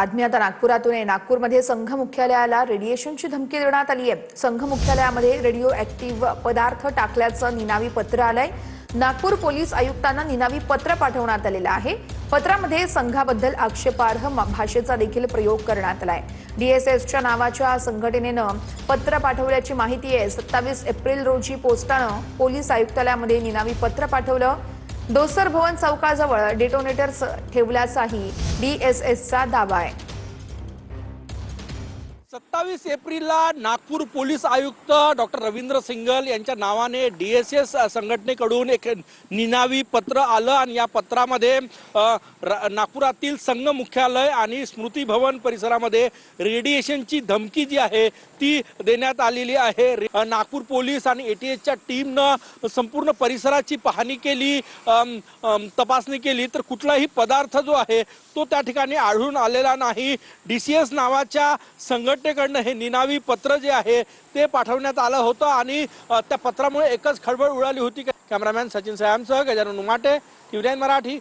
बातमी आता नागपुरातून आहे। नागपूरमध्ये संघ मुख्यालयाला रेडिएशनची धमकी देण्यात आली आहे। संघ मुख्यालयामध्ये रेडिओ ऍक्टिव्ह पदार्थ टाकल्याचं निनावी पत्र आलंय। नागपूर पोलीस आयुक्तांना निनावी पत्र पाठवण्यात आलेलं आहे। पत्रामध्ये संघाबद्दल आक्षेपार्ह भाषेचा देखील प्रयोग करण्यात आलाय। डीएसएसच्या नावाच्या संघटनेनं पत्र पाठवल्याची माहिती आहे। 27 एप्रिल रोजी पोस्टानं पोलीस आयुक्तालयामध्ये निनावी पत्र पाठवलं। दोसर भवन चौकाजवळ डेटोनेटर ठेवल्याचाही डीएसएसचा दावा आहे। 27 एप्रिलला नागपूर पोलीस आयुक्त डॉक्टर रवींद्र सिंघल यांच्या नावाने डीएसएस संघटनेकडून एक निनावी पत्र आलं आणि या पत्रामध्ये नागपुरातील संघ मुख्यालय आणि स्मृती भवन परिसरामध्ये रेडिएशनची धमकी जी आहे ती देण्यात आलेली आहे। नागपूर पोलीस आणि एटीएसच्या टीमनं संपूर्ण परिसराची पाहणी केली, तपासणी केली, तर कुठलाही पदार्थ जो आहे तो त्या ठिकाणी आढळून आलेला नाही। डीसीएस नावाच्या संघटनेकडनं हे निनावी पत्र जे आहे ते पाठवण्यात आलं होतं आणि त्या पत्रामुळे एकच खळबळ उडाली होती। कॅमेरामॅन सचिन सयामसह गजानन उमाटे, TVN मराठी।